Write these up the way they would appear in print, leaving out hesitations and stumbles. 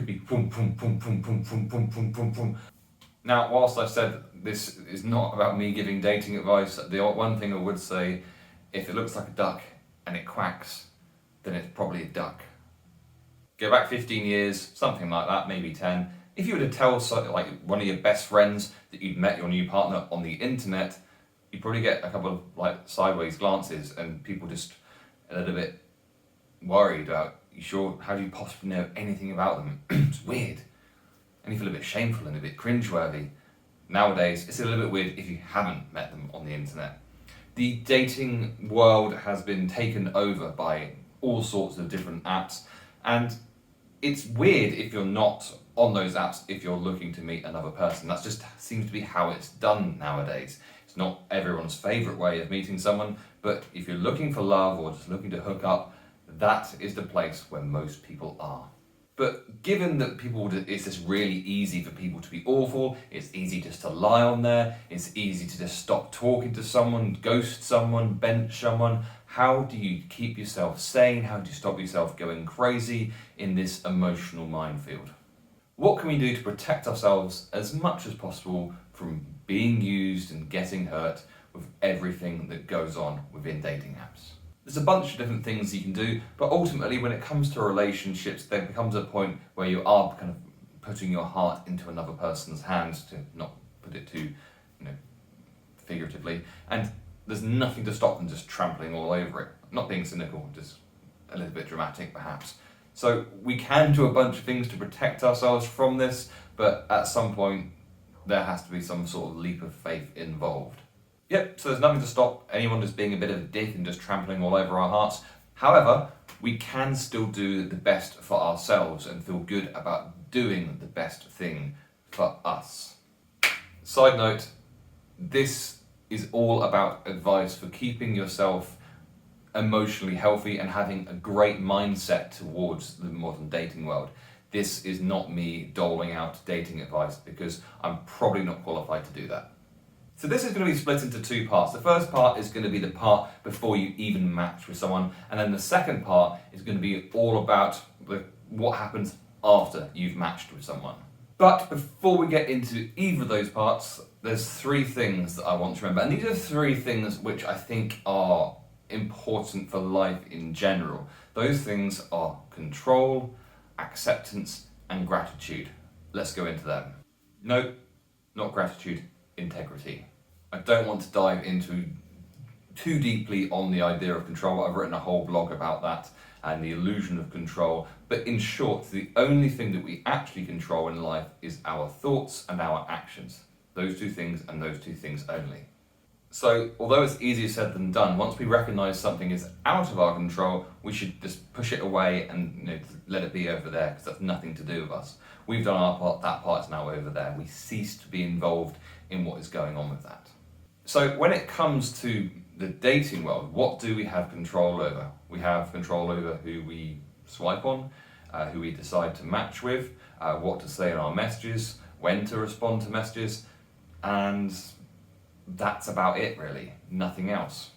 be boom, boom, boom, boom, boom, boom, boom, boom, boom, boom. Now, whilst I've said this is not about me giving dating advice, the one thing I would say, if it looks like a duck and it quacks, then it's probably a duck. Go back 15 years, something like that, maybe 10. If you were to tell like one of your best friends that you'd met your new partner on the internet, you'd probably get a couple of like sideways glances and people just a little bit worried about, you sure, how do you possibly know anything about them? It's weird. And you feel a bit shameful and a bit cringeworthy. Nowadays, it's a little bit weird if you haven't met them on the internet. The dating world has been taken over by all sorts of different apps, and it's weird if you're not on those apps if you're looking to meet another person. That just seems to be how it's done nowadays. It's not everyone's favourite way of meeting someone, but if you're looking for love or just looking to hook up, that is the place where most people are. But given that it's just really easy for people to be awful, it's easy just to lie on there, it's easy to just stop talking to someone, ghost someone, bench someone, how do you keep yourself sane? How do you stop yourself going crazy in this emotional minefield? What can we do to protect ourselves as much as possible from being used and getting hurt with everything that goes on within dating apps? There's a bunch of different things you can do, but ultimately when it comes to relationships, there becomes a point where you are kind of putting your heart into another person's hands, to not put it too, figuratively, and there's nothing to stop them just trampling all over it. Not being cynical, just a little bit dramatic perhaps. So we can do a bunch of things to protect ourselves from this, but at some point there has to be some sort of leap of faith involved. Yep, so there's nothing to stop anyone just being a bit of a dick and just trampling all over our hearts. However, we can still do the best for ourselves and feel good about doing the best thing for us. Side note, this is all about advice for keeping yourself emotionally healthy and having a great mindset towards the modern dating world. This is not me doling out dating advice because I'm probably not qualified to do that. So this is going to be split into two parts. The first part is going to be the part before you even match with someone, and then the second part is going to be all about what happens after you've matched with someone. But before we get into either of those parts, there's three things that I want to remember, and these are three things which I think are important for life in general. Those things are control, acceptance, and gratitude. Let's go into them. No, not gratitude. Integrity. I don't want to dive into too deeply on the idea of control. I've written a whole blog about that and the illusion of control. But in short, the only thing that we actually control in life is our thoughts and our actions. Those two things and those two things only. So although it's easier said than done, once we recognise something is out of our control, we should just push it away and let it be over there, because that's nothing to do with us. We've done our part, that part's now over there. We cease to be involved in what is going on with that. So when it comes to the dating world, what do we have control over? We have control over who we swipe on, who we decide to match with, what to say in our messages, when to respond to messages, and that's about it really, nothing else.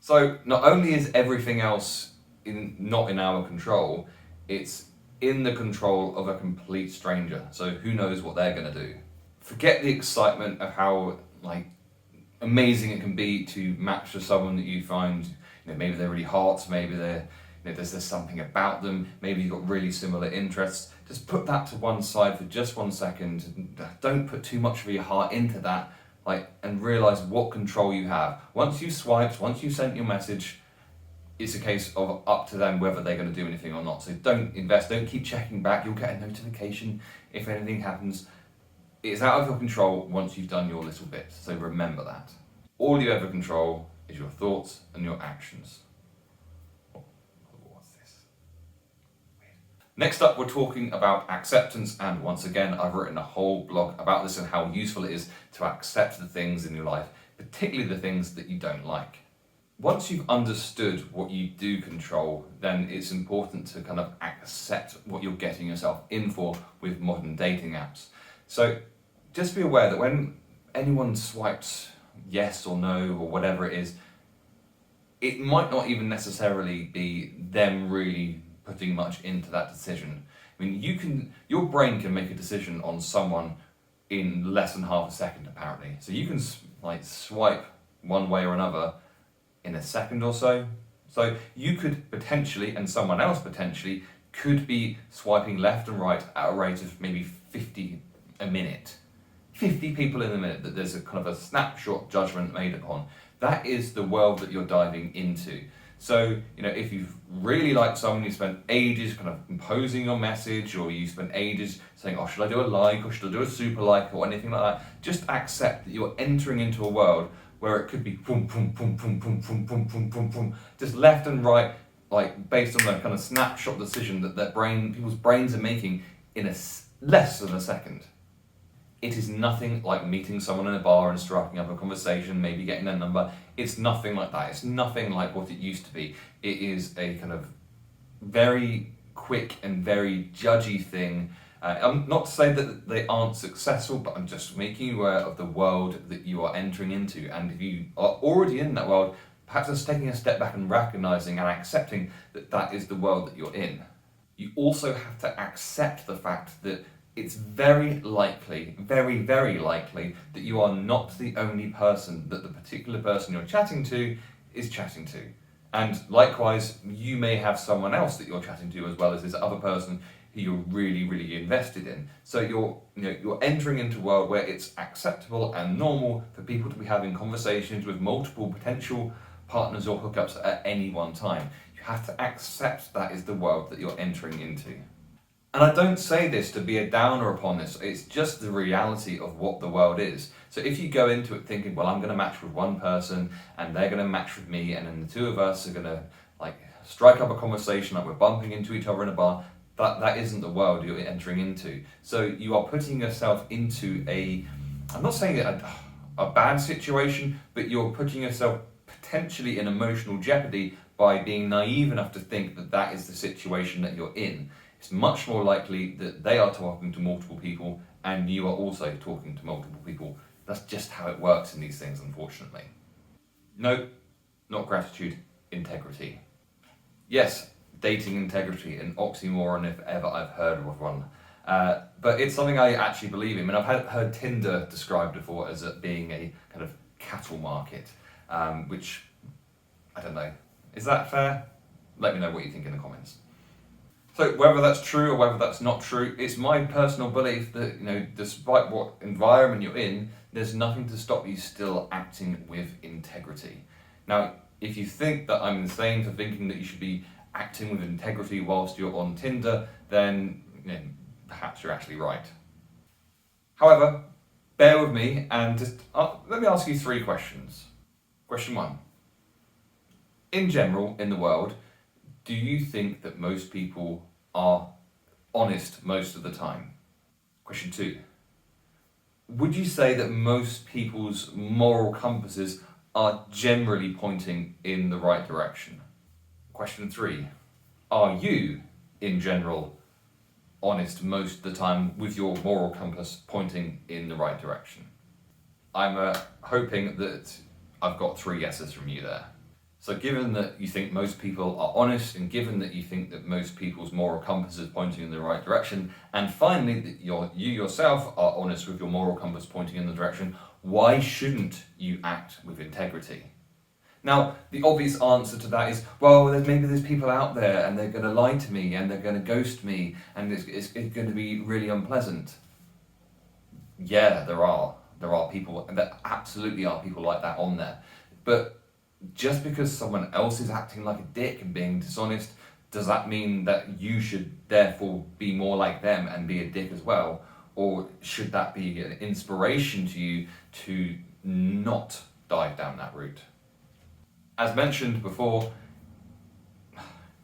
So not only is everything else not in our control, it's in the control of a complete stranger. So who knows what they're going to do. Forget the excitement of how amazing it can be to match with someone that you find, maybe they're really hot, maybe there's something about them, maybe you've got really similar interests. Just put that to one side for just 1 second. Don't put too much of your heart into that, and realise what control you have. Once you've swiped, once you've sent your message, it's a case of up to them whether they're going to do anything or not. So don't keep checking back. You'll get a notification if anything happens. It's out of your control once you've done your little bit. So remember that. All you ever control is your thoughts and your actions. What's this? Weird. Next up, we're talking about acceptance, and once again, I've written a whole blog about this and how useful it is to accept the things in your life, particularly the things that you don't like. Once you've understood what you do control, then it's important to kind of accept what you're getting yourself in for with modern dating apps. So just be aware that when anyone swipes yes or no or whatever it is, it might not even necessarily be them really putting much into that decision. I mean, your brain can make a decision on someone in less than half a second, apparently. So you can like swipe one way or another in a second or so. So you could potentially, and someone else potentially, could be swiping left and right at a rate of maybe 50 a minute. 50 people in a minute, that there's a kind of a snapshot judgment made upon. That is the world that you're diving into. So, if you've really liked someone, you spent ages kind of composing your message, or you spent ages saying, oh, should I do a like, or should I do a super like, or anything like that, just accept that you're entering into a world where it could be boom, boom, boom, boom, boom, boom, boom, boom, boom, boom, just left and right, like based on the kind of snapshot decision that people's brains are making in less than a second. It is nothing like meeting someone in a bar and striking up a conversation, maybe getting their number. It's nothing like that. It's nothing like what it used to be. It is a kind of very quick and very judgy thing. I'm not to say that they aren't successful, but I'm just making you aware of the world that you are entering into. And if you are already in that world, perhaps just taking a step back and recognizing and accepting that that is the world that you're in. You also have to accept the fact that it's very likely, very, very likely, that you are not the only person that the particular person you're chatting to is chatting to. And likewise, you may have someone else that you're chatting to as well as this other person who you're really, really invested in. So you're entering into a world where it's acceptable and normal for people to be having conversations with multiple potential partners or hookups at any one time. You have to accept that is the world that you're entering into. And I don't say this to be a downer upon this, it's just the reality of what the world is. So if you go into it thinking, well, I'm going to match with one person and they're going to match with me, and then the two of us are going to strike up a conversation, like we're bumping into each other in a bar, that isn't the world you're entering into. So you are putting yourself into I'm not saying a bad situation, but you're putting yourself potentially in emotional jeopardy by being naive enough to think that that is the situation that you're in. It's much more likely that they are talking to multiple people and you are also talking to multiple people. That's just how it works in these things, unfortunately. No, not gratitude, integrity. Yes, dating integrity, an oxymoron if ever I've heard of one. But it's something I actually believe in. I mean, I've heard Tinder described before as being a kind of cattle market, which, I don't know. Is that fair? Let me know what you think in the comments. So whether that's true or whether that's not true, it's my personal belief that, despite what environment you're in, there's nothing to stop you still acting with integrity. Now, if you think that I'm insane for thinking that you should be acting with integrity whilst you're on Tinder, then perhaps you're actually right. However, bear with me and just let me ask you 3 questions. Question 1. In general, in the world, do you think that most people are honest most of the time? Question 2. Would you say that most people's moral compasses are generally pointing in the right direction? Question 3. Are you, in general, honest most of the time with your moral compass pointing in the right direction? I'm hoping that I've got 3 yeses from you there. So given that you think most people are honest, and given that you think that most people's moral compass is pointing in the right direction, and finally that you yourself are honest with your moral compass pointing in the direction, why shouldn't you act with integrity? Now, the obvious answer to that is, well, maybe there's people out there and they're going to lie to me and they're going to ghost me and it's going to be really unpleasant. Yeah, there are people, and there absolutely are people like that on there. But just because someone else is acting like a dick and being dishonest, does that mean that you should therefore be more like them and be a dick as well? Or should that be an inspiration to you to not dive down that route? As mentioned before,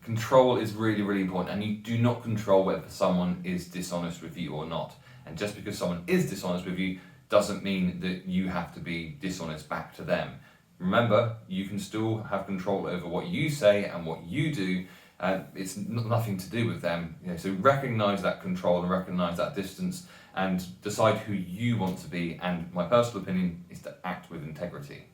control is really, really important, and you do not control whether someone is dishonest with you or not. And just because someone is dishonest with you doesn't mean that you have to be dishonest back to them. Remember, you can still have control over what you say and what you do. It's nothing to do with them. So recognize that control and recognize that distance and decide who you want to be. And my personal opinion is to act with integrity.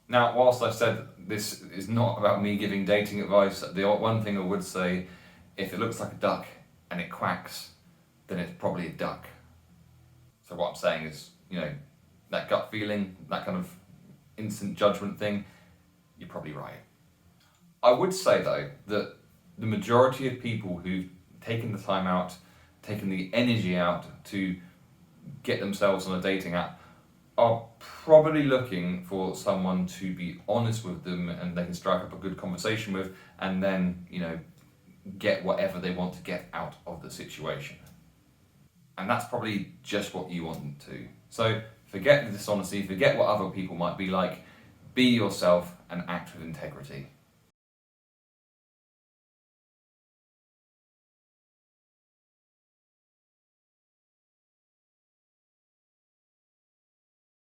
Now, whilst I've said this is not about me giving dating advice, the one thing I would say, if it looks like a duck and it quacks, then it's probably a duck. So what I'm saying is, that gut feeling, that kind of instant judgment thing, you're probably right. I would say though that the majority of people who've taken the time out, taken the energy out to get themselves on a dating app are probably looking for someone to be honest with them and they can strike up a good conversation with, and then, get whatever they want to get out of the situation. And that's probably just what you want them to. So forget the dishonesty, forget what other people might be like, be yourself and act with integrity.